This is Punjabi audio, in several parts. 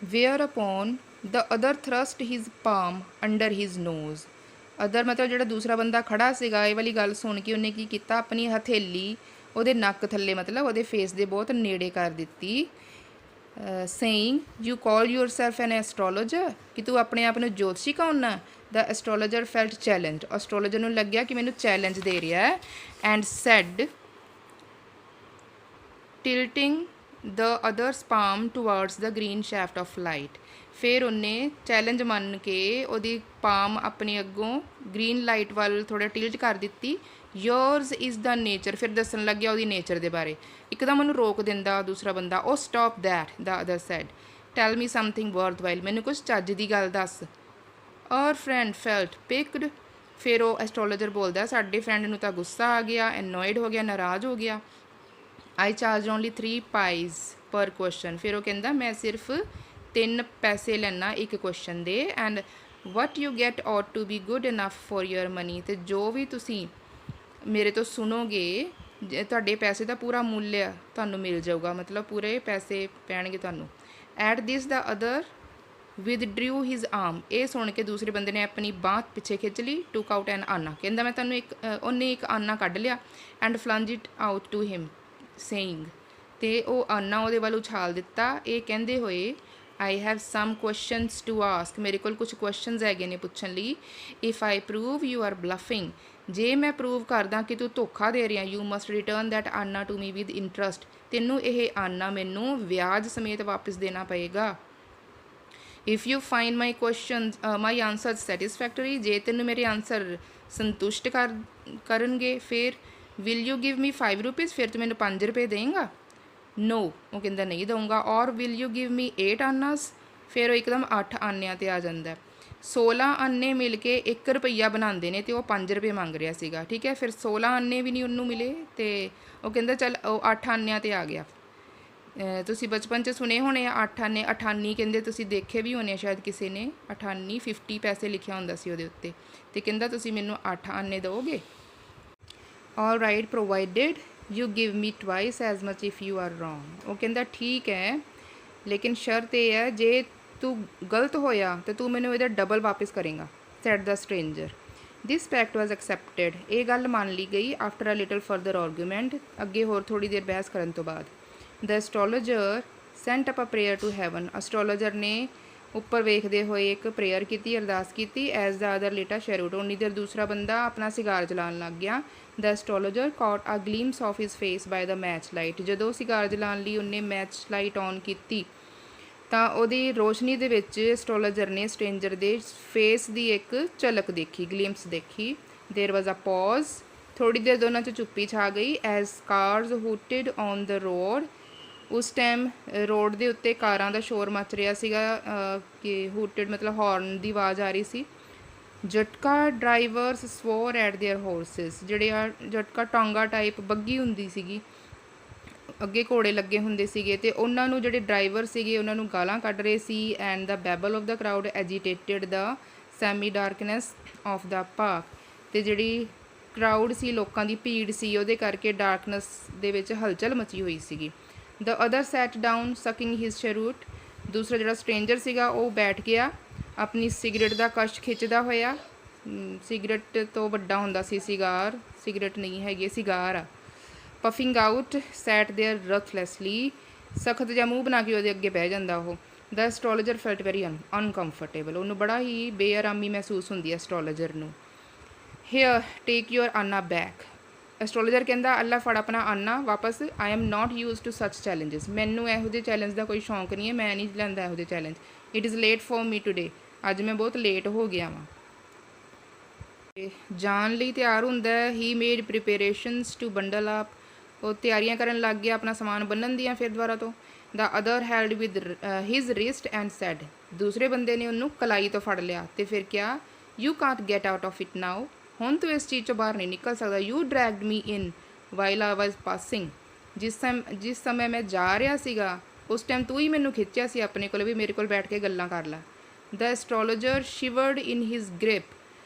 whereupon the other thrust his palm under his nose। Other ਮਤਲਬ ਜਿਹੜਾ ਦੂਸਰਾ ਬੰਦਾ ਖੜਾ ਸੀਗਾ, ਇਹ ਵਾਲੀ ਗੱਲ ਸੁਣ ਕੇ ਉਹਨੇ ਕੀ ਕੀਤਾ, ਆਪਣੀ ਹਥੇਲੀ ਉਹਦੇ ਨੱਕ ਥੱਲੇ ਮਤਲਬ ਉਹਦੇ ਫੇਸ ਦੇ ਬਹੁਤ ਨੇੜੇ ਕਰ ਦਿੱਤੀ। Saying you call yourself an astrologer, ਕਿ ਤੂੰ ਆਪਣੇ ਆਪ ਨੂੰ ਜੋਤਸ਼ੀ ਕਹਾਉਣਾ। The astrologer felt challenge, astrologer ਨੂੰ ਲੱਗਿਆ ਕਿ ਮੈਨੂੰ ਚੈਲੰਜ ਦੇ ਰਿਹਾ ਹੈ। And said tilting the other's palm towards the green shaft of light. ਫਿਰ ਉਹਨੇ ਚੈਲੰਜ ਮੰਨ ਕੇ ਉਹਦੀ ਪਾਮ ਆਪਣੀ ਅੱਗੋਂ ਗ੍ਰੀਨ ਲਾਈਟ ਵੱਲ ਥੋੜ੍ਹਾ ਟਿਲਟ ਕਰ ਦਿੱਤੀ। ਯੋਰਸ ਇਜ਼ ਦਾ ਨੇਚਰ, ਫਿਰ ਦੱਸਣ ਲੱਗਿਆ ਉਹਦੀ ਨੇਚਰ ਦੇ ਬਾਰੇ। ਇੱਕਦਮ ਉਹਨੂੰ ਰੋਕ ਦਿੰਦਾ ਦੂਸਰਾ ਬੰਦਾ। ਉਹ stop that the other said, tell me something worthwhile, ਮੈਨੂੰ ਕੁਛ ਚੱਜ ਦੀ ਗੱਲ ਦੱਸ। ਔਰ ਫਰੈਂਡ ਫੈਲਟ ਪਿਕਡ, ਫਿਰ ਉਹ ਐਸਟ੍ਰੋਲੋਜਰ ਬੋਲਦਾ ਸਾਡੇ ਫਰੈਂਡ ਨੂੰ ਤਾਂ ਗੁੱਸਾ ਆ ਗਿਆ, ਐਨੋਇਡ ਹੋ ਗਿਆ, ਨਾਰਾਜ਼ ਹੋ ਗਿਆ। ਆਈ ਚਾਰਜ ਓਨਲੀ 3 ਪਾਈਜ਼ ਪਰ ਕੁਐਸਚਨ, ਫਿਰ ਉਹ ਕਹਿੰਦਾ ਮੈਂ ਸਿਰਫ 3 ਪੈਸੇ ਲੈਣਾ ਇੱਕ ਕੁਐਸਚਨ ਦੇ। And what you get out to be good enough for your money, ਅਤੇ ਜੋ ਵੀ ਤੁਸੀਂ ਮੇਰੇ ਤੋਂ ਸੁਣੋਗੇ ਤੁਹਾਡੇ ਪੈਸੇ ਦਾ ਪੂਰਾ ਮੁੱਲ ਤੁਹਾਨੂੰ ਮਿਲ ਜਾਊਗਾ, ਮਤਲਬ ਪੂਰੇ ਪੈਸੇ ਪੈਣਗੇ ਤੁਹਾਨੂੰ। At this the other withdrew his arm, ਇਹ ਸੁਣ ਕੇ ਦੂਸਰੇ ਬੰਦੇ ਨੇ ਆਪਣੀ ਬਾਂਹ ਪਿੱਛੇ ਖਿੱਚ ਲਈ। ਟੁਕ ਆਊਟ ਐਨ ਆਨਾ, ਕਹਿੰਦਾ ਮੈਂ ਤੁਹਾਨੂੰ ਉਹਨੇ ਇੱਕ ਆਨਾ ਕੱਢ ਲਿਆ। And flung it out to him saying, ਅਤੇ ਉਹ ਆਨਾ ਉਹਦੇ ਵੱਲ ਉਛਾਲ ਦਿੱਤਾ ਇਹ ਕਹਿੰਦੇ ਹੋਏ I have some questions to ask, ਮੇਰੇ ਕੋਲ ਕੁਛ ਕੁਐਸਚਨਸ ਹੈਗੇ ਨੇ ਪੁੱਛਣ ਲਈ। If I prove you are bluffing, ਜੇ ਮੈਂ ਪ੍ਰੂਵ ਕਰਦਾ ਕਿ ਤੂੰ ਧੋਖਾ ਦੇ ਰਿਹਾ, you must return that anna to me with interest, ਤੈਨੂੰ ਇਹ ਆਨਾ ਮੈਨੂੰ ਵਿਆਜ ਸਮੇਤ ਵਾਪਸ ਦੇਣਾ ਪਏਗਾ। If you find my question my answer satisfactory, ਜੇ ਤੈਨੂੰ ਮੇਰੇ ਆਨਸਰ ਸੰਤੁਸ਼ਟ ਕਰਨਗੇ, ਫਿਰ will you give me 5 rupees, ਫਿਰ ਤੂੰ ਮੈਨੂੰ 5 ਰੁਪਏ ਦੇਂਗਾ। ਨੋ, ਉਹ ਕਹਿੰਦਾ ਨਹੀਂ ਦਊਂਗਾ। ਔਰ ਵਿਲ ਯੂ ਗਿਵ ਮੀ 8 ਆਨਾਸ, ਫਿਰ ਉਹ ਇੱਕਦਮ 8 ਆਨਿਆਂ 'ਤੇ ਆ ਜਾਂਦਾ। 16 ਆਨੇ ਮਿਲ ਕੇ 1 ਰੁਪਈਆ ਬਣਾਉਂਦੇ ਨੇ, ਅਤੇ ਉਹ 5 ਰੁਪਏ ਮੰਗ ਰਿਹਾ ਸੀਗਾ। ਠੀਕ ਹੈ, ਫਿਰ 16 ਆਨੇ ਵੀ ਨਹੀਂ ਉਹਨੂੰ ਮਿਲੇ, ਅਤੇ ਉਹ ਕਹਿੰਦਾ ਚੱਲ ਉਹ 8 ਆਨਿਆਂ 'ਤੇ ਆ ਗਿਆ। ਤੁਸੀਂ ਬਚਪਨ 'ਚ ਸੁਣੇ ਹੋਣੇ ਆ 8 ਆਨੇ, 98 ਕਹਿੰਦੇ, ਤੁਸੀਂ ਦੇਖੇ ਵੀ ਹੋਣੇ ਆ ਸ਼ਾਇਦ ਕਿਸੇ ਨੇ। 98 50 ਪੈਸੇ ਲਿਖਿਆ ਹੁੰਦਾ ਸੀ ਉਹਦੇ ਉੱਤੇ, ਅਤੇ ਕਹਿੰਦਾ ਤੁਸੀਂ ਮੈਨੂੰ 8 ਆਨੇ ਦਿਓਗੇ। All right provided you give me twice as much if you are wrong, ਉਹ ਕਹਿੰਦਾ ਠੀਕ ਹੈ, ਲੇਕਿਨ ਸ਼ਰਤ ਇਹ ਹੈ ਜੇ ਤੂੰ ਗਲਤ ਹੋਇਆ ਤਾਂ ਤੂੰ ਮੈਨੂੰ ਇਹਦਾ ਡਬਲ ਵਾਪਸ ਕਰੇਗਾ। Said the stranger. This pact was accepted, ਇਹ ਗੱਲ ਮੰਨ ਲਈ ਗਈ। After a little further argument, ਅੱਗੇ ਹੋਰ ਥੋੜ੍ਹੀ ਦੇਰ ਬਹਿਸ ਕਰਨ ਤੋਂ ਬਾਅਦ। The astrologer sent up a prayer to heaven, astrologer ਨੇ ਉੱਪਰ ਵੇਖਦੇ ਹੋਏ ਇੱਕ ਪ੍ਰੇਅਰ ਕੀਤੀ, ਅਰਦਾਸ ਕੀਤੀ। ਐਜ਼ ਦਾ ਅਦਰ ਲੇਟਾ ਸ਼ੈਰੂਟ, ਉਨੀ ਦੇਰ ਦੂਸਰਾ ਬੰਦਾ ਆਪਣਾ ਸਿਗਾਰ ਜਲਾਉਣ ਲੱਗ ਗਿਆ। The astrologer caught a glimpse of his face by the match light, ਜਦੋਂ ਸਿਗਾਰ ਜਲਾਉਣ ਲਈ ਉਹਨੇ ਮੈਚ ਲਾਈਟ ਔਨ ਕੀਤੀ ਤਾਂ ਉਹਦੀ ਰੋਸ਼ਨੀ ਦੇ ਵਿੱਚ ਐਸਟ੍ਰੋਲੋਜਰ ਨੇ ਸਟ੍ਰੇਂਜਰ ਦੇ ਫੇਸ ਦੀ ਇੱਕ ਝਲਕ ਦੇਖੀ, ਗਲਿੰਪਸ ਦੇਖੀ। ਦੇਰ ਵਾਜ਼ ਅ ਪੌਜ਼, ਥੋੜ੍ਹੀ ਦੇਰ ਦੋਨਾਂ 'ਚ ਚੁੱਪੀ ਛਾ ਗਈ। As cars hooted on the road, ਉਸ ਟਾਈਮ ਰੋਡ ਦੇ ਉੱਤੇ ਕਾਰਾਂ ਦਾ ਸ਼ੋਰ ਮਚ ਰਿਹਾ ਸੀਗਾ, ਕਿ ਹੂਟਿਡ ਮਤਲਬ ਹੌਰਨ ਦੀ ਆਵਾਜ਼ ਆ ਰਹੀ ਸੀ। ਜਟਕਾ ਡਰਾਈਵਰਸ ਸਵੋਰ ਐਟ ਦੇਅਰ ਹੋਰਸਿਸ, ਜਿਹੜੇ ਆ ਜਟਕਾ ਟਾਂਗਾ ਟਾਈਪ ਬੱਗੀ ਹੁੰਦੀ ਸੀਗੀ, ਅੱਗੇ ਘੋੜੇ ਲੱਗੇ ਹੁੰਦੇ ਸੀਗੇ, ਅਤੇ ਉਹਨਾਂ ਨੂੰ ਜਿਹੜੇ ਡਰਾਈਵਰ ਸੀਗੇ ਉਹਨਾਂ ਨੂੰ ਗਾਲਾਂ ਕੱਢ ਰਹੇ ਸੀ। And the babble of the crowd agitated the semi darkness of the park, ਅਤੇ ਜਿਹੜੀ ਕਰਾਊਡ ਸੀ, ਲੋਕਾਂ ਦੀ ਭੀੜ ਸੀ, ਉਹਦੇ ਕਰਕੇ ਡਾਰਕਨੈਸ ਦੇ ਵਿੱਚ ਹਲਚਲ ਮਚੀ ਹੋਈ ਸੀਗੀ। The other sat down sucking his cheroot, ਦੂਸਰਾ ਜਿਹੜਾ ਸਟ੍ਰੇਂਜਰ ਸੀਗਾ ਉਹ ਬੈਠ ਗਿਆ ਆਪਣੀ ਸਿਗਰਟ ਦਾ ਕਸ਼ ਖਿੱਚਦਾ ਹੋਇਆ। ਸਿਗਰਟ ਤੋਂ ਵੱਡਾ ਹੁੰਦਾ ਸੀ ਸਿਗਾਰ, ਸਿਗਰਟ ਨਹੀਂ ਹੈਗੀ, ਸਿਗਾਰ ਆ। ਪਫਿੰਗ ਆਊਟ ਸੈਟ ਦੇਅਰ ਰਥਲੈਸਲੀ, ਸਖਤ ਜਿਹਾ ਮੂੰਹ ਬਣਾ ਕੇ ਉਹਦੇ ਅੱਗੇ ਬਹਿ ਜਾਂਦਾ ਉਹ। The astrologer felt very uncomfortable, ਉਹਨੂੰ ਬੜਾ ਹੀ ਬੇਆਰਾਮੀ ਮਹਿਸੂਸ ਹੁੰਦੀ ਹੈ ਐਸਟ੍ਰੋਲੋਜਰ ਨੂੰ। Here take your anna back, astrologer ਕਹਿੰਦਾ ਅੱਲਾ ਫੜ ਆਪਣਾ ਆਨਾ ਵਾਪਸ। I am not use to such challenges, ਮੈਨੂੰ ਇਹੋ ਜਿਹੇ ਚੈਲੰਜ ਦਾ ਕੋਈ ਸ਼ੌਂਕ ਨਹੀਂ ਹੈ, ਮੈਂ ਨਹੀਂ ਲੈਂਦਾ ਇਹੋ ਜਿਹੇ challenge. It is late for me today, ਅੱਜ ਮੈਂ ਬਹੁਤ ਲੇਟ ਹੋ ਗਿਆ ਵਾਂ। ਜਾਣ ਲਈ ਤਿਆਰ ਹੁੰਦਾ ਹੈ। ਹੀ ਮੇਡ ਪ੍ਰੀਪੇਰੇਸ਼ਨਸ ਟੂ ਬੰਡਲ ਅਪ, ਉਹ ਤਿਆਰੀਆਂ ਕਰਨ ਲੱਗ ਗਿਆ ਆਪਣਾ ਸਮਾਨ ਬੰਨ੍ਹਣ ਦੀਆਂ ਫਿਰ ਦੁਬਾਰਾ ਤੋਂ। The other held with his wrist and said, ਦੂਸਰੇ ਬੰਦੇ ਨੇ ਉਹਨੂੰ ਕਲਾਈ ਤੋਂ ਫੜ ਲਿਆ ਅਤੇ ਫਿਰ ਕਿਹਾ you can't get out of it now, ਹੁਣ ਤੂੰ ਇਸ ਚੀਜ਼ 'ਚੋਂ ਬਾਹਰ ਨਹੀਂ ਨਿਕਲ ਸਕਦਾ। You dragged me in while I was passing, ਜਿਸ ਸਮੇਂ ਮੈਂ ਜਾ ਰਿਹਾ ਸੀਗਾ ਉਸ ਟਾਈਮ ਤੂੰ ਹੀ ਮੈਨੂੰ ਖਿੱਚਿਆ ਸੀ ਆਪਣੇ ਕੋਲ ਵੀ ਮੇਰੇ ਕੋਲ ਬੈਠ ਕੇ ਗੱਲਾਂ ਕਰ ਲੈ। ਦ ਐਸਟ੍ਰੋਲੋਜਰ ਸ਼ਿਵਰਡ ਇਨ ਹਿਜ਼ ਗ੍ਰਿਪ,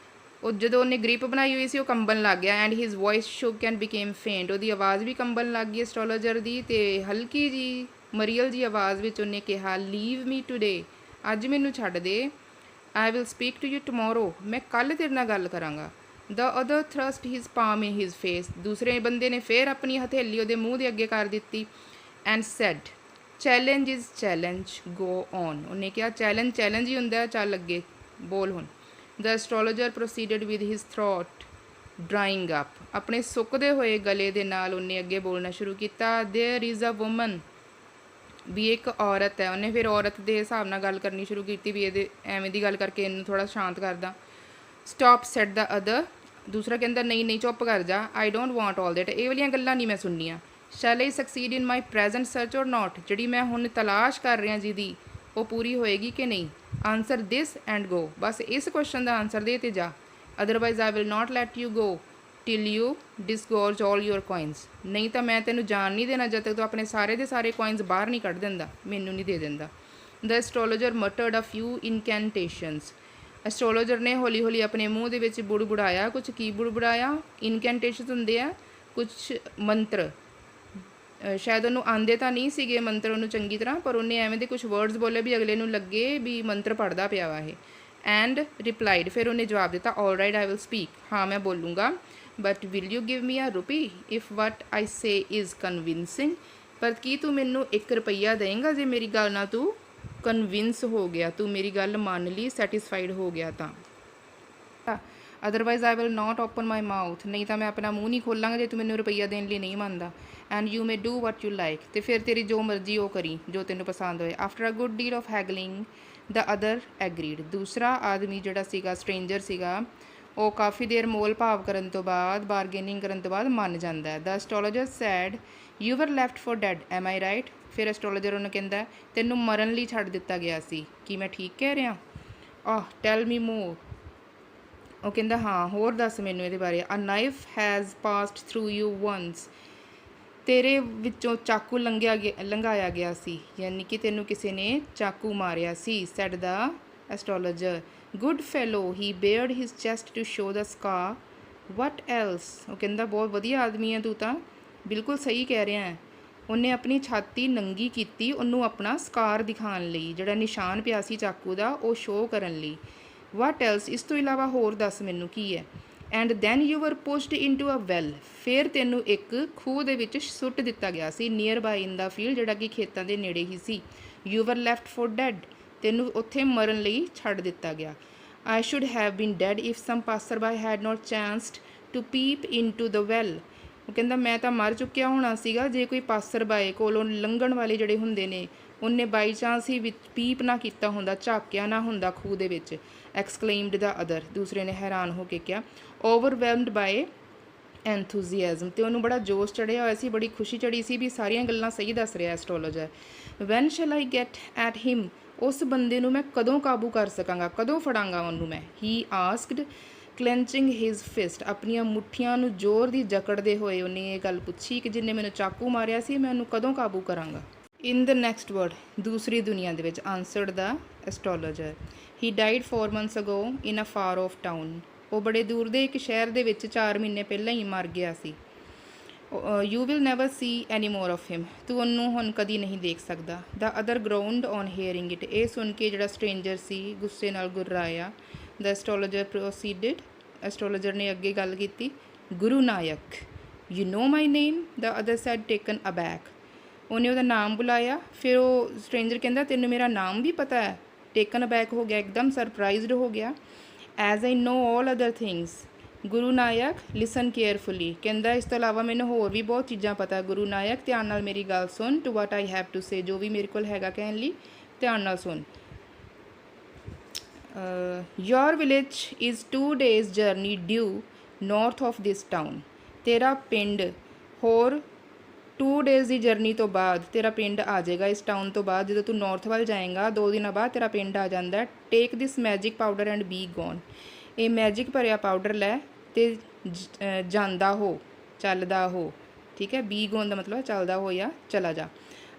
ਉਹ ਜਦੋਂ ਉਹਨੇ ਗ੍ਰਿਪ ਬਣਾਈ ਹੋਈ ਸੀ ਉਹ ਕੰਬਣ ਲੱਗ ਗਿਆ। And his voice shook and became faint, ਉਹਦੀ ਆਵਾਜ਼ ਵੀ ਕੰਬਣ ਲੱਗ ਗਈ ਐਸਟ੍ਰੋਲੋਜਰ ਦੀ, ਅਤੇ ਹਲਕੀ ਜੀ ਮਰੀਅਲ ਦੀ ਆਵਾਜ਼ ਵਿੱਚ ਉਹਨੇ ਕਿਹਾ, ਲੀਵ ਮੀ ਟੂਡੇ, ਅੱਜ ਮੈਨੂੰ ਛੱਡ ਦੇ। I will speak to you tomorrow, ਮੈਂ ਕੱਲ੍ਹ ਤੇਰੇ ਨਾਲ ਗੱਲ ਕਰਾਂਗਾ। The other thrust his palm in his face, ਦੂਸਰੇ ਬੰਦੇ ਨੇ ਫਿਰ ਆਪਣੀ ਹਥੇਲੀ ਉਹਦੇ ਮੂੰਹ ਦੇ ਅੱਗੇ ਕਰ ਦਿੱਤੀ। And said, challenge is challenge, go on, ਉਹਨੇ ਕਿਹਾ ਚੈਲੰਜ ਚੈਲੰਜ ਹੀ ਹੁੰਦਾ, ਚੱਲ ਅੱਗੇ ਬੋਲ ਹੁਣ। The astrologer proceeded with his throat drying up, ਆਪਣੇ ਸੁੱਕਦੇ ਹੋਏ ਗਲੇ ਦੇ ਨਾਲ ਉਹਨੇ ਅੱਗੇ ਬੋਲਣਾ ਸ਼ੁਰੂ ਕੀਤਾ। ਦੇਅਰ ਇਜ਼ ਅ ਵੂਮਨ, ਵੀ ਇੱਕ ਔਰਤ ਹੈ। ਉਹਨੇ ਫਿਰ ਔਰਤ ਦੇ ਹਿਸਾਬ ਨਾਲ ਗੱਲ ਕਰਨੀ ਸ਼ੁਰੂ ਕੀਤੀ ਵੀ ਇਹਦੇ ਐਵੇਂ ਦੀ ਗੱਲ ਕਰਕੇ ਇਹਨੂੰ ਥੋੜ੍ਹਾ ਸ਼ਾਂਤ ਕਰਦਾ। ਸਟਾਪ ਸੈਟ ਦਾ ਅਦਰ, ਦੂਸਰਾ ਕਹਿੰਦਾ ਨਹੀਂ ਨਹੀਂ ਚੁੱਪ ਕਰ ਜਾ। I don't want all that, ਇਹ ਵਾਲੀਆਂ ਗੱਲਾਂ ਨਹੀਂ ਮੈਂ ਸੁਣਨੀਆਂ। ਸ਼ੈਲ ਆਈ ਸਕਸੀਡ ਇਨ ਮਾਈ ਪ੍ਰੈਜੈਂਟ ਸਰਚ ਔਰ ਨੋਟ, ਜਿਹੜੀ ਮੈਂ ਹੁਣ ਤਲਾਸ਼ ਕਰ ਰਿਹਾ ਜਿਹਦੀ, ਉਹ ਪੂਰੀ ਹੋਏਗੀ ਕਿ ਨਹੀਂ। ਆਨਸਰ ਦਿਸ ਐਂਡ ਗੋ, ਬਸ ਇਸ ਕੁਐਸਚਨ ਦਾ ਆਨਸਰ ਦੇ ਤੇ ਜਾ। Otherwise I will not let you go till you disgorge all your coins, ਨਹੀਂ ਤਾਂ ਮੈਂ ਤੈਨੂੰ ਜਾਣ ਨਹੀਂ ਦੇਣਾ ਜਦ ਤੱਕ ਤੂੰ ਆਪਣੇ ਸਾਰੇ ਦੇ ਸਾਰੇ ਕੋਇਨਸ ਬਾਹਰ ਨਹੀਂ ਕੱਢ ਦਿੰਦਾ, ਮੈਨੂੰ ਨਹੀਂ ਦੇ ਦਿੰਦਾ। ਦ ਐਸਟ੍ਰੋਲੋਜਰ ਮਟਰਡ ਅ ਫਿਊ ਇਨਕੈਂਟੇਸ਼ਨਸ, ਐਸਟ੍ਰੋਲੋਜਰ ਨੇ ਹੌਲੀ ਹੌਲੀ ਆਪਣੇ ਮੂੰਹ ਦੇ ਵਿੱਚ ਬੁੜਬੁੜਾਇਆ। ਕੁਝ ਕੀ ਬੁੜਬੁੜਾਇਆ? ਇਨਕੈਂਟੇਸ਼ਨਸ ਹੁੰਦੇ ਆ ਕੁਝ ਮੰਤਰ, ਸ਼ਾਇਦ ਉਹਨੂੰ ਆਉਂਦੇ ਤਾਂ ਨਹੀਂ ਸੀਗੇ ਮੰਤਰ ਉਹਨੂੰ ਚੰਗੀ ਤਰ੍ਹਾਂ, ਪਰ ਉਹਨੇ ਐਵੇਂ ਦੇ ਕੁਝ ਵਰਡਸ ਬੋਲੇ ਵੀ ਅਗਲੇ ਨੂੰ ਲੱਗੇ ਵੀ ਮੰਤਰ ਪੜ੍ਹਦਾ ਪਿਆ ਵਾ ਇਹ। ਐਂਡ ਰਿਪਲਾਈਡ, ਫਿਰ ਉਹਨੇ ਜਵਾਬ ਦਿੱਤਾ, all right I will speak, ਹਾਂ ਮੈਂ ਬੋਲੂੰਗਾ। But will you give me a rupee if what I say is convincing, ਪਰ ਕੀ ਤੂੰ ਮੈਨੂੰ 1 ਰੁਪਈਆ ਦੇਂਗਾ ਜੇ ਮੇਰੀ ਗੱਲ ਨਾਲ ਤੂੰ ਕਨਵਿੰਸ ਹੋ ਗਿਆ, ਤੂੰ ਮੇਰੀ ਗੱਲ ਮੰਨ ਲਈ, ਸੈਟਿਸਫਾਈਡ ਹੋ ਗਿਆ ਤਾਂ। Otherwise I will not open my mouth, ਨਹੀਂ ਤਾਂ ਮੈਂ ਆਪਣਾ ਮੂੰਹ ਨਹੀਂ ਖੋਲਾਂਗਾ ਜੇ ਤੂੰ ਮੈਨੂੰ ਰੁਪਈਆ ਦੇਣ ਲਈ ਨਹੀਂ ਮੰਨਦਾ। And you may do what you like, ਅਤੇ ਫਿਰ ਤੇਰੀ ਜੋ ਮਰਜ਼ੀ ਉਹ ਕਰੀ ਜੋ ਤੈਨੂੰ ਪਸੰਦ ਹੋਏ। After a good deal of haggling the other agreed, ਦੂਸਰਾ ਆਦਮੀ ਜਿਹੜਾ ਸੀਗਾ ਸਟ੍ਰੇਂਜਰ ਸੀਗਾ, ਉਹ ਕਾਫੀ ਦੇਰ ਮੋਲ ਭਾਵ ਕਰਨ ਤੋਂ ਬਾਅਦ, ਬਾਰਗੇਨਿੰਗ ਕਰਨ ਤੋਂ ਬਾਅਦ ਮੰਨ ਜਾਂਦਾ ਹੈ। The astrologer said, you were left for dead, am I right, ਫਿਰ ਐਸਟ੍ਰੋਲੋਜਰ ਉਹਨੂੰ ਕਹਿੰਦਾ ਤੈਨੂੰ ਮਰਨ ਲਈ ਛੱਡ ਦਿੱਤਾ ਗਿਆ ਸੀ, ਕੀ ਮੈਂ ਠੀਕ ਕਹਿ ਰਿਹਾ? ਟੈਲ ਮੀ ਮੋਰ, ਉਹ ਕਹਿੰਦਾ ਹਾਂ ਹੋਰ ਦੱਸ ਮੈਨੂੰ ਇਹਦੇ ਬਾਰੇ। A knife has passed through you once, ਤੇਰੇ ਵਿੱਚੋਂ ਚਾਕੂ ਲੰਘਾਇਆ ਗਿਆ ਸੀ, ਯਾਨੀ ਕਿ ਤੈਨੂੰ ਕਿਸੇ ਨੇ ਚਾਕੂ ਮਾਰਿਆ ਸੀ। Said the astrologer, good fellow, he bared his chest to show the scar, what else, ਉਹ ਕਹਿੰਦਾ ਬਹੁਤ ਵਧੀਆ ਆਦਮੀ ਹੈ ਤੂੰ ਤਾਂ, ਬਿਲਕੁਲ ਸਹੀ ਕਹਿ ਰਿਹਾ ਹੈ। ਉਹਨੇ ਆਪਣੀ ਛਾਤੀ ਨੰਗੀ ਕੀਤੀ ਉਹਨੂੰ ਆਪਣਾ ਸਕਾਰ ਦਿਖਾਉਣ ਲਈ, ਜਿਹੜਾ ਨਿਸ਼ਾਨ ਪਿਆ ਸੀ ਚਾਕੂ ਦਾ ਉਹ ਸ਼ੋਅ ਕਰਨ ਲਈ। ਵਟ ਐਲਸ, ਇਸ ਤੋਂ ਇਲਾਵਾ ਹੋਰ ਦੱਸ ਮੈਨੂੰ ਕੀ ਹੈ। And then you were ਪੁਸ਼ਡ into a well, ਫਿਰ ਤੈਨੂੰ ਇੱਕ ਖੂਹ ਦੇ ਵਿੱਚ ਸੁੱਟ ਦਿੱਤਾ ਗਿਆ ਸੀ, ਨੀਅਰ ਬਾਈ ਇਨ ਦਾ ਫੀਲਡ, ਜਿਹੜਾ ਕਿ ਖੇਤਾਂ ਦੇ ਨੇੜੇ ਹੀ ਸੀ। You were left for dead, ਤੈਨੂੰ ਉੱਥੇ ਮਰਨ ਲਈ ਛੱਡ ਦਿੱਤਾ ਗਿਆ। I should have been dead if some passer by had not chanced to peep into the well, ਉਹ ਕਹਿੰਦਾ ਮੈਂ ਤਾਂ ਮਰ ਚੁੱਕਿਆ ਹੋਣਾ ਸੀਗਾ ਜੇ ਕੋਈ ਪਾਸਰ ਬਾਏ ਕੋਲੋਂ ਲੰਘਣ ਵਾਲੇ ਜਿਹੜੇ ਹੁੰਦੇ ਨੇ ਉਹਨੇ ਬਾਈ ਚਾਂਸ ਹੀ ਵਿੱਚ ਪੀਪ ਨਾ ਕੀਤਾ ਹੁੰਦਾ, ਝਾਕਿਆ ਨਾ ਹੁੰਦਾ ਖੂਹ ਦੇ ਵਿੱਚ। ਐਕਸਕਲੇਮਡ ਦਾ ਅਦਰ, ਦੂਸਰੇ ਨੇ ਹੈਰਾਨ ਹੋ ਕੇ ਕਿਹਾ। ਓਵਰਵੈਲਮਡ ਬਾਏ ਐਂਥੂਜ਼ੀਆਜ਼ਮ, ਅਤੇ ਉਹਨੂੰ ਬੜਾ ਜੋਸ਼ ਚੜ੍ਹਿਆ ਹੋਇਆ ਸੀ, ਬੜੀ ਖੁਸ਼ੀ ਚੜ੍ਹੀ ਸੀ ਵੀ ਸਾਰੀਆਂ ਗੱਲਾਂ ਸਹੀ ਦੱਸ ਰਿਹਾ astrologer. When shall I get at him, ਉਸ ਬੰਦੇ ਨੂੰ ਮੈਂ ਕਦੋਂ ਕਾਬੂ ਕਰ ਸਕਾਂਗਾ, ਕਦੋਂ ਫੜਾਂਗਾ ਉਹਨੂੰ ਮੈਂ। ਹੀ ਆਸਕਡ ਕਲੈਂਚਿੰਗ ਹਿਜ਼ ਫਿਸਟ, ਆਪਣੀਆਂ ਮੁੱਠੀਆਂ ਨੂੰ ਜ਼ੋਰ ਦੀ ਜਕੜਦੇ ਹੋਏ ਉਹਨੇ ਇਹ ਗੱਲ ਪੁੱਛੀ ਕਿ ਜਿੰਨੇ ਮੈਨੂੰ ਚਾਕੂ ਮਾਰਿਆ ਸੀ ਮੈਂ ਉਹਨੂੰ ਕਦੋਂ ਕਾਬੂ ਕਰਾਂਗਾ। ਇਨ ਦ ਨੈਕਸਟ ਵਰਡ, ਦੂਸਰੀ ਦੁਨੀਆ ਦੇ ਵਿੱਚ, answered the astrologer, he died 4 months ago in a far off town, ਉਹ ਬੜੇ ਦੂਰ ਦੇ ਇੱਕ ਸ਼ਹਿਰ ਦੇ ਵਿੱਚ 4 ਮਹੀਨੇ ਪਹਿਲਾਂ ਹੀ ਮਰ ਗਿਆ ਸੀ। You will never see any more of him, ਤੂੰ ਉਹਨੂੰ ਹੁਣ ਕਦੀ ਨਹੀਂ ਦੇਖ ਸਕਦਾ। The other groaned on hearing it, ਇਹ ਸੁਣ ਕੇ ਜਿਹੜਾ ਸਟ੍ਰੇਂਜਰ ਸੀ ਗੁੱਸੇ ਨਾਲ ਗੁਰਰਾਇਆ। ਦ ਐਸਟ੍ਰੋਲੋਜਰ ਪ੍ਰੋਸੀਡਡ, ਐਸਟ੍ਰੋਲੋਜਰ ਨੇ ਅੱਗੇ ਗੱਲ ਕੀਤੀ। Guru Nayak, you know my name, the other said taken aback, ਉਹਨੇ ਉਹਦਾ ਨਾਮ ਬੁਲਾਇਆ। ਫਿਰ ਉਹ ਸਟ੍ਰੇਂਜਰ ਕਹਿੰਦਾ ਤੈਨੂੰ ਮੇਰਾ ਨਾਮ ਵੀ ਪਤਾ ਹੈ? ਟੇਕਨ ਅਬੈਕ ਹੋ ਗਿਆ, ਇੱਕਦਮ ਸਰਪ੍ਰਾਈਜ਼ਡ ਹੋ ਗਿਆ। As I know all other things, Guru Naik listen carefully, ਕਹਿੰਦਾ ਇਸ ਤੋਂ ਇਲਾਵਾ ਮੈਨੂੰ ਹੋਰ ਵੀ ਬਹੁਤ ਚੀਜ਼ਾਂ ਪਤਾ। ਗੁਰੂ ਨਾਇਕ ਧਿਆਨ ਨਾਲ ਮੇਰੀ ਗੱਲ ਸੁਣ। To what I have to say, ਜੋ ਵੀ ਮੇਰੇ ਕੋਲ ਹੈਗਾ ਕਹਿਣ ਲਈ ਧਿਆਨ ਨਾਲ ਸੁਣ। Your village is 2 days journey due north of this town, ਤੇਰਾ ਪਿੰਡ ਹੋਰ 2 days ਦੀ ਜਰਨੀ ਤੋਂ ਬਾਅਦ ਤੇਰਾ ਪਿੰਡ ਆ ਜਾਏਗਾ ਇਸ ਟਾਊਨ ਤੋਂ ਬਾਅਦ। ਜਦੋਂ ਤੂੰ ਨੌਰਥ ਵੱਲ ਜਾਏਗਾ 2 ਦਿਨਾਂ ਬਾਅਦ ਤੇਰਾ ਪਿੰਡ ਆ ਜਾਂਦਾ। Take this magic powder and be gone, ਇਹ ਮੈਜਿਕ ਭਰਿਆ ਪਾਊਡਰ ਲੈ ਅਤੇ ਜਾਂਦਾ ਹੋ, ਚੱਲਦਾ ਹੋ, ਠੀਕ ਹੈ। ਬੀ ਗੋਨ ਦਾ ਮਤਲਬ ਚੱਲਦਾ ਹੋ ਜਾਂ ਚਲਾ ਜਾ।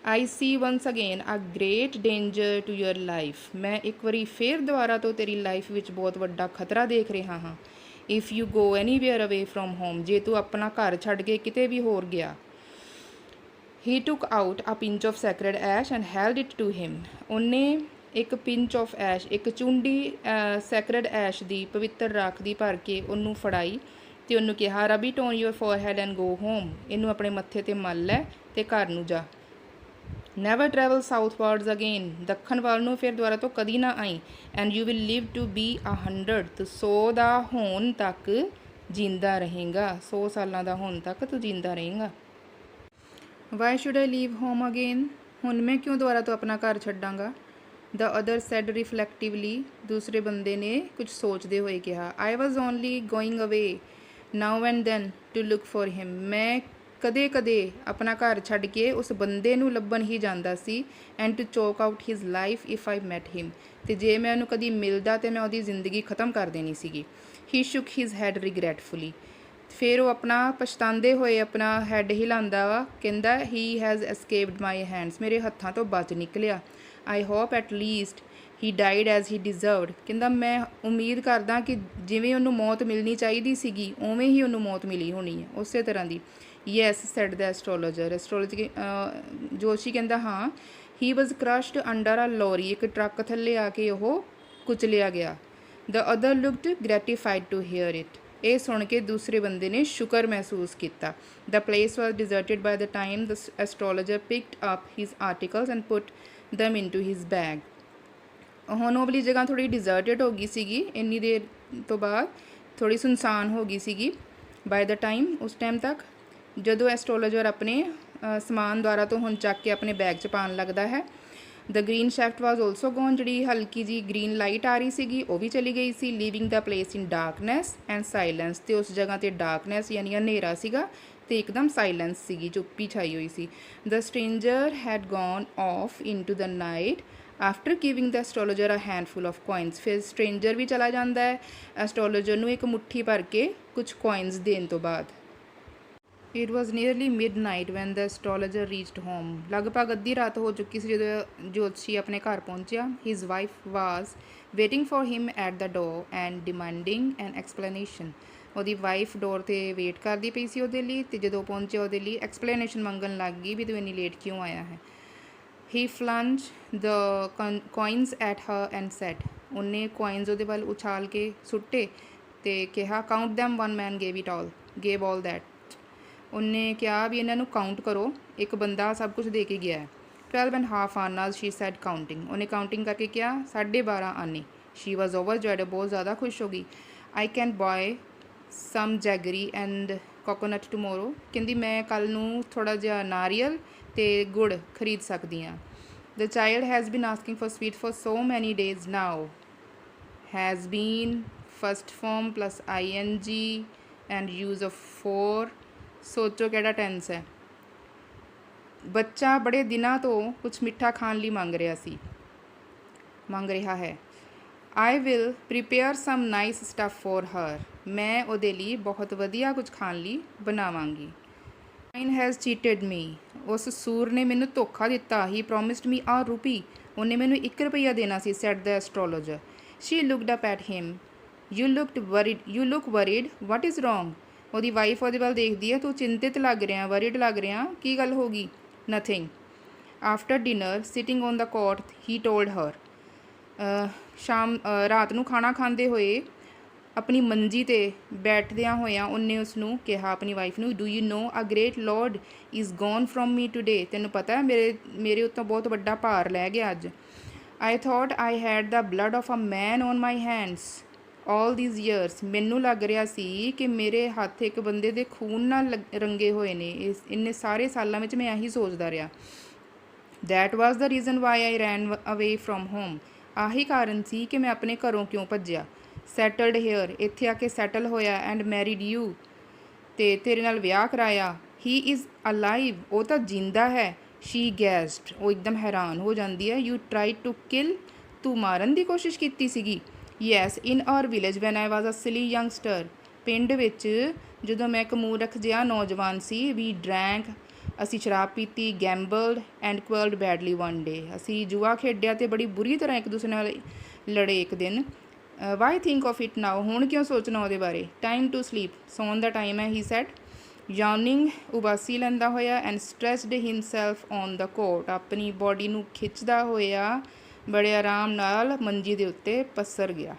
I see once again a great danger to your life, ਮੈਂ ਇੱਕ ਵਾਰੀ ਫਿਰ ਦੁਬਾਰਾ ਤੋਂ ਤੇਰੀ ਲਾਈਫ ਵਿੱਚ ਬਹੁਤ ਵੱਡਾ ਖਤਰਾ ਦੇਖ ਰਿਹਾ ਹਾਂ। ਇਫ ਯੂ ਗੋ ਐਨੀਵੇਅਰ ਅਵੇ ਫਰੋਮ ਹੋਮ, ਜੇ ਤੂੰ ਆਪਣਾ ਘਰ ਛੱਡ ਕੇ ਕਿਤੇ ਵੀ ਹੋਰ ਗਿਆ। He took out a pinch of sacred ash and held it to him. ਉਹਨੇ ਇੱਕ pinch of ash, ਇੱਕ ਚੁੰਡੀ sacred ash ਦੀ ਪਵਿੱਤਰ ਰਾਖ ਦੀ ਭਰ ਕੇ ਉਹਨੂੰ ਫੜਾਈ ਤੇ ਉਹਨੂੰ ਕਿਹਾ rub it on your forehead and go home, ਇਹਨੂੰ ਆਪਣੇ ਮੱਥੇ ਤੇ ਮਲ ਲੈ ਤੇ ਘਰ ਨੂੰ ਜਾ। ਨੈਵਰ ਟਰੈਵਲ ਸਾਊਥਵਰਡਸ ਅਗੇਨ, ਦੱਖਣ ਵੱਲ ਨੂੰ ਫਿਰ ਦੁਬਾਰਾ ਤੋਂ ਕਦੀ ਨਾ ਆਈ। And you will live to be 100, ਤੂੰ 100 ਦਾ ਹੋਣ ਤੱਕ ਜਿੰਦਾ ਰਹੇਗਾ, 100 ਸਾਲਾਂ ਦਾ ਹੋਣ ਤੱਕ ਤੂੰ ਜਿੰਦਾ ਰਹੇਗਾ। Why should I leave home again, ਹੁਣ ਮੈਂ ਕਿਉਂ ਦੁਬਾਰਾ ਤੋਂ ਆਪਣਾ ਘਰ ਛੱਡਾਂਗਾ। ਦ ਅਦਰ ਸੈਡ ਰਿਫਲੈਕਟਿਵਲੀ, ਦੂਸਰੇ ਬੰਦੇ ਨੇ ਕੁਝ ਸੋਚਦੇ ਹੋਏ ਕਿਹਾ। ਆਈ ਵਾਜ਼ only going away now and then to look for him, ਮੈਂ ਕਦੇ ਕਦੇ ਆਪਣਾ ਘਰ ਛੱਡ ਕੇ ਉਸ ਬੰਦੇ ਨੂੰ ਲੱਭਣ ਹੀ ਜਾਂਦਾ ਸੀ। And to choke out his life if I met him, ਅਤੇ ਜੇ ਮੈਂ ਉਹਨੂੰ ਕਦੀ ਮਿਲਦਾ ਤਾਂ ਮੈਂ ਉਹਦੀ ਜ਼ਿੰਦਗੀ ਖ਼ਤਮ ਕਰ ਦੇਣੀ ਸੀਗੀ। ਹੀ ਸ਼ੁਕ ਹਿਜ਼ ਹੈਡ ਰਿਗਰੈਟਫੁਲੀ, ਫਿਰ ਉਹ ਆਪਣਾ ਪਛਤਾਉਂਦੇ ਹੋਏ ਆਪਣਾ ਹੈਡ ਹਿਲਾਉਂਦਾ ਵਾ, ਕਹਿੰਦਾ ਹੀ ਹੈਜ਼ ਐਸਕੇਪਡ ਮਾਈ ਹੈਂਡਸ, ਮੇਰੇ ਹੱਥਾਂ ਤੋਂ ਬਚ ਨਿਕਲਿਆ। I hope at least he died as he deserved, ਕਹਿੰਦਾ ਮੈਂ ਉਮੀਦ ਕਰਦਾ ਕਿ ਜਿਵੇਂ ਉਹਨੂੰ ਮੌਤ ਮਿਲਣੀ ਚਾਹੀਦੀ ਸੀਗੀ ਉਵੇਂ ਹੀ ਉਹਨੂੰ ਮੌਤ ਮਿਲੀ ਹੋਣੀ ਹੈ, ਉਸੇ ਤਰ੍ਹਾਂ ਦੀ। ਯੈਸ ਸੈਡ ਦ ਐਸਟਰੋਲੋਜੀ ਜੋਸ਼ੀ ਕਹਿੰਦਾ ਹਾਂ। ਹੀ ਵਾਜ਼ ਕ੍ਰਸ਼ਡ ਅੰਡਰ ਅ ਲੋਰੀ, ਇੱਕ ਟਰੱਕ ਥੱਲੇ ਆ ਕੇ ਉਹ ਕੁਚਲਿਆ ਗਿਆ। The other looked gratified to hear it, ਇਹ ਸੁਣ ਕੇ ਦੂਸਰੇ ਬੰਦੇ ਨੇ ਸ਼ੁਕਰ ਮਹਿਸੂਸ ਕੀਤਾ। The place was deserted by the time the astrologer picked up his articles and put them in to his bag. ਹੁਣ ਉਹ ਵਾਲੀ ਜਗ੍ਹਾ ਥੋੜ੍ਹੀ ਡਿਜ਼ਰਟਿਡ ਹੋ ਗਈ ਸੀਗੀ, ਇੰਨੀ ਦੇਰ ਤੋਂ ਬਾਅਦ ਥੋੜ੍ਹੀ ਸੁਨਸਾਨ ਹੋ ਗਈ ਸੀਗੀ ਬਾਏ ਦ ਟਾਈਮ, ਉਸ ਟਾਈਮ ਤੱਕ ਜਦੋਂ ਐਸਟਰੋਲੋਜਰ ਆਪਣੇ ਸਮਾਨ ਦੁਆਰਾ ਤੋਂ ਹੁਣ ਚੱਕ ਕੇ ਆਪਣੇ ਬੈਗ 'ਚ ਪਾਉਣ ਲੱਗਦਾ ਹੈ। ਦ ਗ੍ਰੀਨ ਸ਼ੈਫਟ ਵਾਜ਼ ਆਲਸੋ ਗੋਨ, ਜਿਹੜੀ ਹਲਕੀ ਜੀ ਗ੍ਰੀਨ ਲਾਈਟ ਆ ਰਹੀ ਸੀਗੀ ਉਹ ਵੀ ਚਲੀ ਗਈ ਸੀ। Leaving the place in darkness and silence, ਅਤੇ ਉਸ ਜਗ੍ਹਾ 'ਤੇ ਡਾਰਕਨੈਸ ਯਾਨੀ ਹਨੇਰਾ ਸੀਗਾ ਅਤੇ ਇੱਕਦਮ ਸਾਇਲੈਂਸ ਸੀਗੀ, ਚੁੱਪੀ ਛਾਈ ਹੋਈ ਸੀ। The stranger had gone off into the night after giving the astrologer a handful of coins, ਫਿਰ ਸਟ੍ਰੇਂਜਰ ਵੀ ਚਲਾ ਜਾਂਦਾ ਹੈ ਐਸਟਰੋਲੋਜਰ ਨੂੰ ਇੱਕ ਮੁੱਠੀ ਭਰ ਕੇ ਕੁਝ ਕੋਇਨਸ ਦੇਣ ਤੋਂ ਬਾਅਦ। It was nearly midnight when the astrologer reached home, ਲਗਭਗ ਅੱਧੀ ਰਾਤ ਹੋ ਚੁੱਕੀ ਸੀ ਜਦੋਂ ਜੋਤਸ਼ੀ ਆਪਣੇ ਘਰ ਪਹੁੰਚਿਆ। His wife was waiting for him at the door and demanding N explanation, ਉਹਦੀ ਵਾਈਫ ਡੋਰ 'ਤੇ ਵੇਟ ਕਰਦੀ ਪਈ ਸੀ ਉਹਦੇ ਲਈ, ਅਤੇ ਜਦੋਂ ਪਹੁੰਚਿਆ ਉਹਦੇ ਲਈ ਐਕਸਪਲੇਨੇਸ਼ਨ ਮੰਗਣ ਲੱਗ ਗਈ ਵੀ ਤੂੰ ਇੰਨੀ ਲੇਟ ਕਿਉਂ ਆਇਆ ਹੈ। He flung the coins at her and said, ਉਹਨੇ ਕੋਇਨਸ ਉਹਦੇ ਵੱਲ ਉਛਾਲ ਕੇ ਸੁੱਟੇ ਅਤੇ ਕਿਹਾ count them, one man gave all that, ਉਹਨੇ ਕਿਹਾ ਵੀ ਇਹਨਾਂ ਨੂੰ ਕਾਊਂਟ ਕਰੋ, ਇੱਕ ਬੰਦਾ ਸਭ ਕੁਝ ਦੇ ਕੇ ਗਿਆ ਹੈ। 12 and half annas she said counting, ਉਹਨੇ ਕਾਊਂਟਿੰਗ ਕਰਕੇ ਕਿਹਾ 12.5 ਆਨੇ। ਸ਼ੀ ਵਾਜ਼ ਓਵਰਜੋਇਡ, ਬਹੁਤ ਜ਼ਿਆਦਾ ਖੁਸ਼ ਹੋ ਗਈ। I can buy some jaggery and coconut tomorrow, ਕਹਿੰਦੀ ਮੈਂ ਕੱਲ੍ਹ ਨੂੰ ਥੋੜ੍ਹਾ ਜਿਹਾ ਨਾਰੀਅਲ ਅਤੇ ਗੁੜ ਖਰੀਦ ਸਕਦੀ ਹਾਂ। The child has been asking for sweet for so many days now, has been first form plus ing and use of for, ਸੋਚੋ ਕਿਹੜਾ ਟੈਂਸ ਹੈ। ਬੱਚਾ ਬੜੇ ਦਿਨਾਂ ਤੋਂ ਕੁਛ ਮਿੱਠਾ ਖਾਣ ਲਈ ਮੰਗ ਰਿਹਾ ਹੈ। I will prepare some nice stuff for her, ਮੈਂ ਉਹਦੇ ਲਈ ਬਹੁਤ ਵਧੀਆ ਕੁਝ ਖਾਣ ਲਈ ਬਣਾਵਾਂਗੀ। ਮਾਈਨ ਹੈਜ਼ ਚੀਟਡ ਮੀ, ਉਸ ਸੂਰ ਨੇ ਮੈਨੂੰ ਧੋਖਾ ਦਿੱਤਾ। ਹੀ ਪ੍ਰੋਮਿਸਡ ਮੀ ਆ ਰੁਪੀ, ਉਹਨੇ ਮੈਨੂੰ 1 ਰੁਪਈਆ ਦੇਣਾ ਸੀ। Said the astrologer. She looked up at him, you look worried, what is wrong, ਉਹਦੀ ਵਾਈਫ ਉਹਦੇ ਵੱਲ ਦੇਖਦੀ ਹੈ, ਤੂੰ ਚਿੰਤਿਤ ਲੱਗ ਰਿਹਾ, ਵਰੀਡ ਲੱਗ ਰਿਹਾ, ਕੀ ਗੱਲ ਹੋ ਗਈ। Nothing. After dinner sitting on the cot he told her, ਰਾਤ ਨੂੰ ਖਾਣਾ ਖਾਂਦੇ ਹੋਏ ਆਪਣੀ ਮੰਜੀ 'ਤੇ ਬੈਠਦਿਆਂ ਹੋਇਆਂ ਉਹਨੇ ਉਸਨੂੰ ਕਿਹਾ, ਆਪਣੀ ਵਾਈਫ ਨੂੰ, do you know a great load is gone from me today, ਤੈਨੂੰ ਪਤਾ ਮੇਰੇ ਉੱਤੋਂ ਬਹੁਤ ਵੱਡਾ ਭਾਰ ਲੈ ਗਿਆ ਅੱਜ। I thought I had the blood of a man on my hands all these years, ਮੈਨੂੰ ਲੱਗ ਰਿਹਾ ਸੀ ਕਿ ਮੇਰੇ ਹੱਥ ਇੱਕ ਬੰਦੇ ਦੇ ਖੂਨ ਨਾਲ ਰੰਗੇ ਹੋਏ ਨੇ, ਇੰਨੇ ਸਾਰੇ ਸਾਲਾਂ ਵਿੱਚ ਮੈਂ ਇਹੀ ਸੋਚਦਾ ਰਿਹਾ। That was the reason why I ran away from home, ਆਹੀ ਕਾਰਨ ਸੀ ਕਿ ਮੈਂ ਆਪਣੇ ਘਰੋਂ ਕਿਉਂ ਭੱਜਿਆ। ਸੈਟਲਡ ਹੇਅਰ, ਇੱਥੇ ਆ ਕੇ ਸੈਟਲ ਹੋਇਆ। ਐਂਡ ਮੈਰੀਡ ਯੂ, ਅਤੇ ਤੇਰੇ ਨਾਲ ਵਿਆਹ ਕਰਾਇਆ। ਹੀ ਇਜ਼ ਅਲਾਈਵ, ਉਹ ਤਾਂ ਜਿੰਦਾ ਹੈ। ਸ਼ੀ ਗੈਸਡ, ਉਹ ਇੱਕਦਮ ਹੈਰਾਨ ਹੋ ਜਾਂਦੀ ਹੈ। ਯੂ ਟਰਾਈ ਟੂ ਕਿਲ, ਤੂੰ ਮਾਰਨ ਦੀ ਕੋਸ਼ਿਸ਼ ਕੀਤੀ ਸੀਗੀ। Yes in our village when I was a silly youngster, ਪਿੰਡ ਵਿੱਚ ਜਦੋਂ ਮੈਂ ਇੱਕ ਮੂਰਖ ਜਿਹਾ ਨੌਜਵਾਨ ਸੀ। ਵੀ ਡਰੈਂਕ, ਅਸੀਂ ਸ਼ਰਾਬ ਪੀਤੀ। ਗੈਂਬਲਡ ਐਂਡ ਕੁਅਰਲਡ ਬੈਡਲੀ ਵਨ ਡੇ, ਅਸੀਂ ਜੂਆ ਖੇਡਿਆ ਅਤੇ ਬੜੀ ਬੁਰੀ ਤਰ੍ਹਾਂ ਇੱਕ ਦੂਸਰੇ ਨਾਲ ਲੜੇ ਇੱਕ ਦਿਨ। Y think of it now, ਹੁਣ ਕਿਉਂ ਸੋਚਣਾ ਉਹਦੇ ਬਾਰੇ। ਟਾਈਮ ਟੂ ਸਲੀਪ, ਸੌਣ ਦਾ ਟਾਈਮ ਹੈ। ਹੀ ਸੈਡ ਯਾਰਨਿੰਗ ਉਬਾਸੀ ਲੈਂਦਾ ਹੋਇਆ and stretched himself on the cot, ਆਪਣੀ ਬੋਡੀ ਨੂੰ ਖਿੱਚਦਾ ਹੋਇਆ ਬੜੇ ਆਰਾਮ ਨਾਲ ਮੰਜੀ ਦੇ ਉੱਤੇ ਪਸਰ ਗਿਆ।